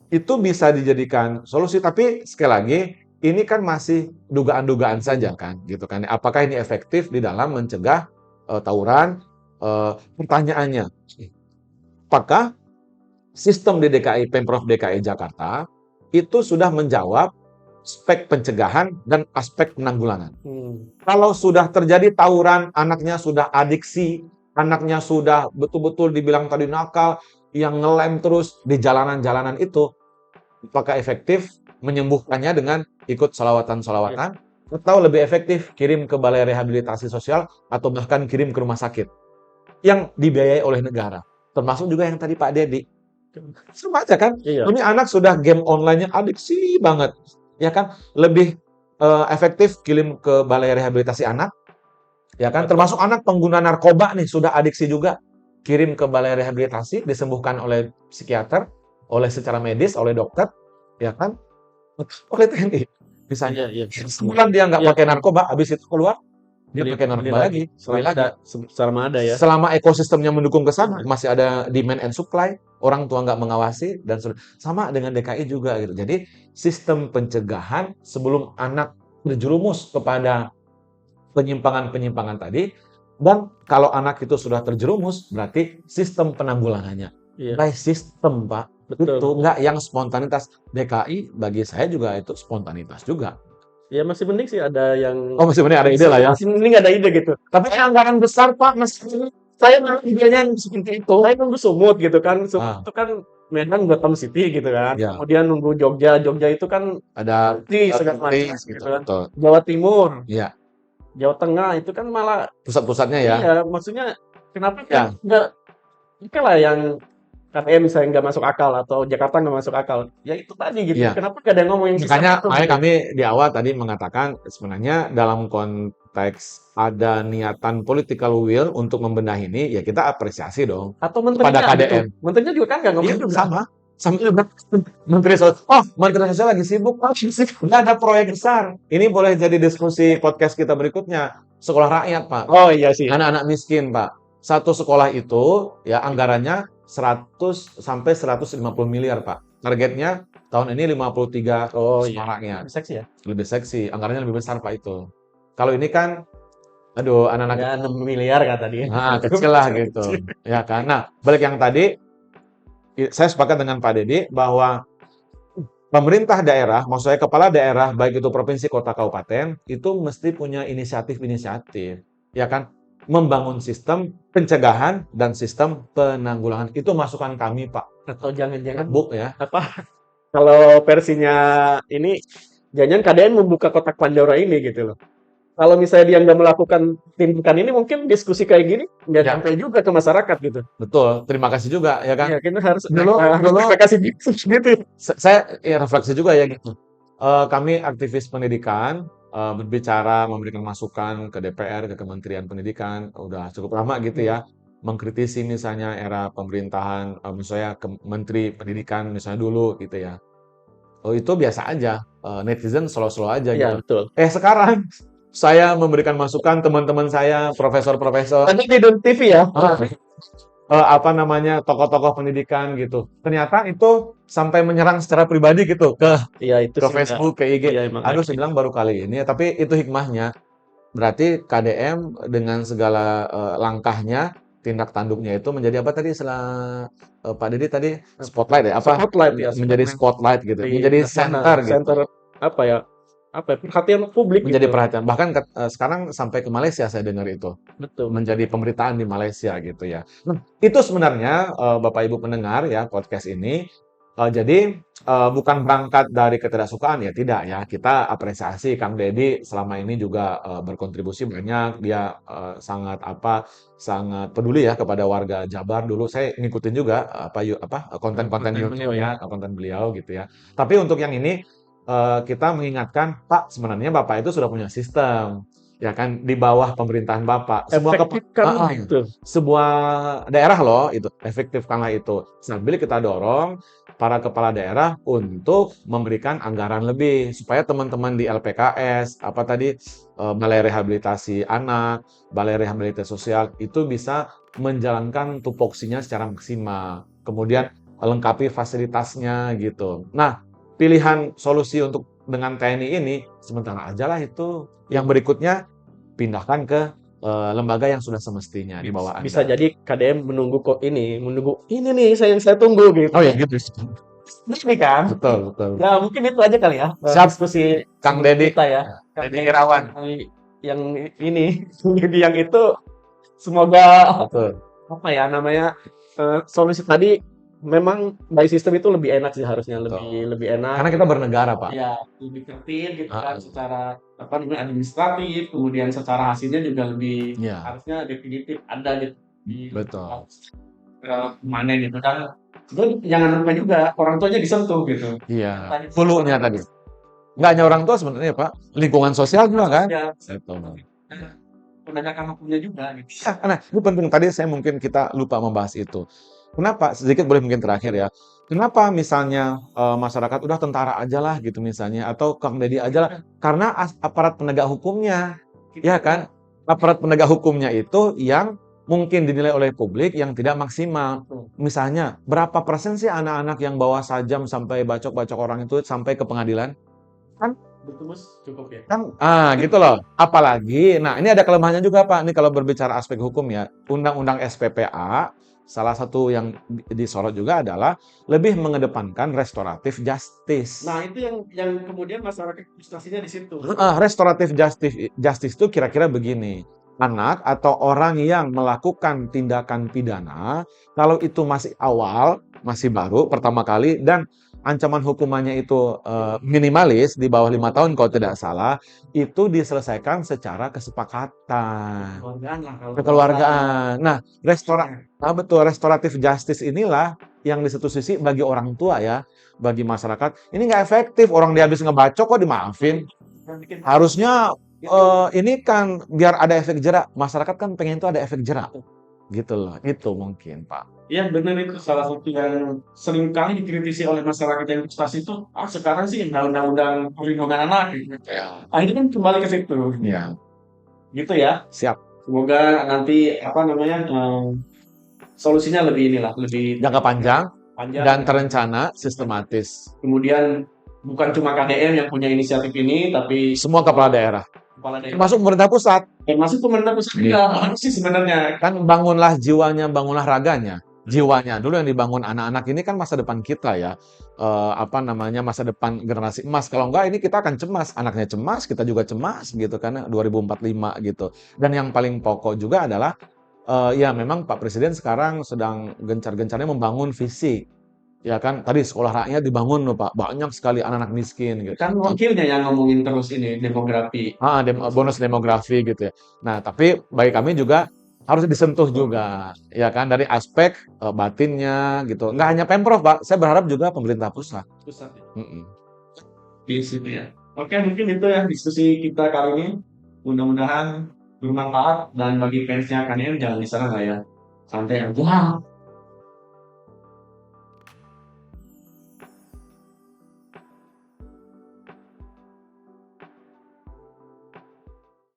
itu bisa dijadikan solusi, tapi sekali lagi ini kan masih dugaan-dugaan saja kan, gitu kan. Apakah ini efektif di dalam mencegah tawuran? Pertanyaannya, apakah sistem di DKI, Pemprov DKI Jakarta itu sudah menjawab aspek pencegahan dan aspek penanggulangan? Kalau sudah terjadi tawuran, anaknya sudah adiksi, anaknya sudah betul-betul dibilang tadi nakal, yang ngelem terus di jalanan-jalanan itu, apakah efektif menyembuhkannya dengan ikut Iya. solawatan-solawatan? Atau lebih efektif kirim ke balai rehabilitasi sosial atau bahkan kirim ke rumah sakit yang dibiayai oleh negara? Termasuk juga yang tadi Pak Dedi. Sama aja kan? Iya. Ini anak sudah game online-nya adiksi banget. Ya kan? Lebih efektif kirim ke balai rehabilitasi anak, ya kan? Termasuk anak pengguna narkoba nih, sudah adiksi juga. Kirim ke balai rehabilitasi, disembuhkan oleh psikiater, oleh secara medis, oleh dokter, ya kan? Oleh TNI. Misalnya, Iya, iya. sebulan dia nggak Iya, pakai narkoba, habis itu keluar, dia beli pakai beli narkoba lagi lagi, beli selama lagi. ada ya. Selama ekosistemnya mendukung ke sana, masih ada demand and supply, orang tua nggak mengawasi, dan sama dengan DKI juga gitu. Jadi sistem pencegahan sebelum anak berjerumus kepada penyimpangan-penyimpangan tadi, dan kalau anak itu sudah terjerumus, berarti sistem penanggulangannya. Iya, By system, Pak. betul, Itu betul. nggak yang spontanitas. DKI bagi saya juga itu spontanitas juga. Ya masih mending sih ada yang Oh, masih ada ide lah ya. masih mending ada ide gitu. Tapi anggaran besar, Pak, saya malah idenya yang seperti itu. Saya nunggu Sumut gitu kan. Sumut Ah, itu kan Medan Gotham City gitu kan. ya, Kemudian nunggu Jogja. Jogja itu kan ada di segala macam penting gitu gitu, kan. betul. Jawa Timur, Iya, Jawa Tengah itu kan malah pusat-pusatnya ya. iya maksudnya kenapa kan Ya, nggak oke lah yang KTM misalnya nggak masuk akal atau Jakarta nggak masuk akal. Ya itu tadi gitu. iya. Kenapa nggak ada yang ngomong yang sistem Makanya itu makanya gitu. kami di awal tadi mengatakan sebenarnya dalam konteks ada niatan political will untuk membenahi ini, ya kita apresiasi dong Atau kepada menterinya gitu. KDM. Menterinya juga kan nggak Iya, ngomong juga. sama. Sama juga. Menteri Sosial. Oh, Menteri Sosial lagi sibuk. Pak. Nggak ada proyek besar. Ini boleh jadi diskusi podcast kita berikutnya. Sekolah rakyat, Pak. Oh iya sih. Anak-anak miskin, Pak. Satu sekolah itu ya anggarannya 100 sampai 150 miliar, Pak. Targetnya tahun ini 53 Oh iya. sekolah rakyat. Lebih seksi ya. Lebih seksi, anggarannya lebih besar, Pak itu. Kalau ini kan aduh anak-anak Ya 6 miliar kata dia. kecil lah gitu. Ya kan. Nah, balik yang tadi saya sepakat dengan Pak Dedi bahwa pemerintah daerah, maksud saya kepala daerah, baik itu provinsi, kota, kabupaten, itu mesti punya inisiatif-inisiatif, ya kan? Membangun sistem pencegahan dan sistem penanggulangan. Itu masukan kami, Pak. Atau jangan-jangan Bu ya. apa kalau versinya ini jangan KDN membuka kotak Pandora ini gitu loh. Kalau misalnya dia nggak melakukan tindakan ini mungkin diskusi kayak gini nggak Ya, sampai juga ke masyarakat gitu. betul. Terima kasih juga, ya kan? Iya, kita harus Dulu terima kasih gitu. saya ya, refleksi juga ya gitu. Kami aktivis pendidikan berbicara, memberikan masukan ke DPR, ke Kementerian Pendidikan, udah cukup lama gitu ya, mengkritisi misalnya era pemerintahan, misalnya ke Menteri Pendidikan misalnya dulu gitu ya. Oh itu biasa aja, netizen slow-slow aja Iya, gitu. betul. Sekarang saya memberikan masukan, teman-teman saya, profesor-profesor, Tadi di Don TV ya. apa namanya, tokoh-tokoh pendidikan gitu. Ternyata itu sampai menyerang secara pribadi gitu Iya, itu ke sih enggak. Facebook, ke IG. Iya, emang Aduh, saya bilang baru kali ini, tapi itu hikmahnya. Berarti KDM dengan segala langkahnya, tindak tanduknya itu menjadi apa tadi setelah Pak Didi tadi spotlight ya apa? Spotlight ya, Menjadi spotlight gitu, menjadi di mana center gitu. center apa ya? apa ya, perhatian publik Menjadi gitu. perhatian. Bahkan sekarang sampai ke Malaysia saya dengar itu. Betul, Menjadi pemberitaan di Malaysia gitu ya. Nah, itu sebenarnya Bapak Ibu pendengar ya podcast ini. Jadi bukan berangkat dari ketidaksukaan ya, tidak ya. Kita apresiasi Kang Deddy selama ini juga berkontribusi banyak. Dia sangat peduli ya kepada warga Jabar. Dulu saya ngikutin juga konten-konten konten beliau ya. YouTube-nya, konten beliau gitu ya. Tapi untuk yang ini kita mengingatkan, Pak, sebenarnya Bapak itu sudah punya sistem, ya kan, di bawah pemerintahan Bapak. Efektifkanlah itu. Sebuah daerah loh itu, efektifkanlah itu. Sambil kita dorong para kepala daerah untuk memberikan anggaran lebih supaya teman-teman di LPKS, apa tadi Balai Rehabilitasi Anak, Balai Rehabilitasi Sosial itu bisa menjalankan tupoksinya secara maksimal. Kemudian lengkapi fasilitasnya gitu. Nah, pilihan solusi untuk dengan TNI ini sementara aja lah itu. Yang berikutnya pindahkan ke lembaga yang sudah semestinya di bawah Bisa Anda. jadi KDM menunggu ini nih yang saya tunggu gitu. Oh ya gitu. Ini kan. Betul, betul. Ya mungkin itu aja kali ya Siap, diskusi Kang sebelum Deddy. kita ya. Deddy Irawan. Yang ini, yang itu semoga Betul. apa ya namanya solusi tadi memang by system itu lebih enak sih harusnya Betul. lebih enak Karena kita bernegara, Pak. ya lebih tertib gitu kan Heeh. secara apa namanya administratif kemudian secara hasilnya juga lebih Iya, harusnya definitif ada gitu di betul. mana gitu kan itu jangan lupa juga orang tuanya disentuh gitu Iya. tadi Hulunya tadi. Nggak hanya orang tua sebenarnya, Pak. Lingkungan sosial juga kan? ya Betul. penegakan hukumnya juga gitu. Ya, nah, itu penting. Tadi saya mungkin kita lupa membahas itu. Kenapa? Sedikit boleh mungkin terakhir ya. Kenapa misalnya masyarakat udah tentara aja lah gitu misalnya atau Kang Deddy aja lah karena aparat penegak hukumnya, ya kan? Aparat penegak hukumnya itu yang mungkin dinilai oleh publik yang tidak maksimal. Misalnya, berapa persen sih anak-anak yang bawa sajam sampai bacok-bacok orang itu sampai ke pengadilan? Kan Betul Mas, cukup ya. gitu loh. Apalagi, nah ini ada kelemahannya juga Pak, ini kalau berbicara aspek hukum ya, Undang-Undang SPPA, salah satu yang disorot juga adalah lebih mengedepankan restoratif justice. Nah, itu yang kemudian masyarakat frustasinya di situ. Restoratif justice itu kira-kira begini, anak atau orang yang melakukan tindakan pidana, kalau itu masih awal, masih baru, pertama kali, dan ancaman hukumannya itu minimalis di bawah 5 tahun kalau tidak salah, itu diselesaikan secara kesepakatan, Kekeluargaan lah kalau kekeluargaan. Nah, betul, restoratif justice inilah yang di satu sisi bagi orang tua ya, bagi masyarakat, ini nggak efektif, orang dia habis ngebacok kok dimaafin. Harusnya ini kan biar ada efek jerak, masyarakat kan pengen tuh ada efek jerak, gitu loh. Itu mungkin Pak. Iya benar itu salah satu yang sering kali dikritisi oleh masyarakat yang frustasi itu, sekarang sih undang-undang perlindungan anak gitu. Ya. Ah ini kan kembali ke situ. Ya, Gitu ya. siap. Semoga nanti apa namanya solusinya lebih Jangka panjang panjang dan terencana, sistematis. kemudian bukan cuma KDM yang punya inisiatif ini, tapi Semua kepala daerah, kepala daerah. termasuk pemerintah pusat. Termasuk pemerintah pusat juga harus sih sebenarnya. Kan bangunlah jiwanya, bangunlah raganya. Jiwanya dulu yang dibangun anak-anak ini kan masa depan kita ya. Masa depan generasi emas. Kalau enggak ini kita akan cemas. Anaknya cemas, kita juga cemas gitu kan 2045 gitu. Dan yang paling pokok juga adalah ya memang Pak Presiden sekarang sedang gencar-gencarnya membangun visi. Ya kan tadi sekolah rakyat dibangun loh Pak. Banyak sekali anak-anak miskin gitu. Kan wakilnya yang ngomongin terus ini demografi. Bonus demografi gitu ya. Nah, tapi bagi kami juga harus disentuh juga, ya kan dari aspek batinnya gitu. Nggak hanya Pemprov, Pak. Saya berharap juga pemerintah pusat. Pusat ya. Mm-mm. Di situ ya. Oke, mungkin itu ya diskusi kita kali ini. Mudah-mudahan bermanfaat dan bagi fansnya KDM jangan di sana lah ya. Santai aja.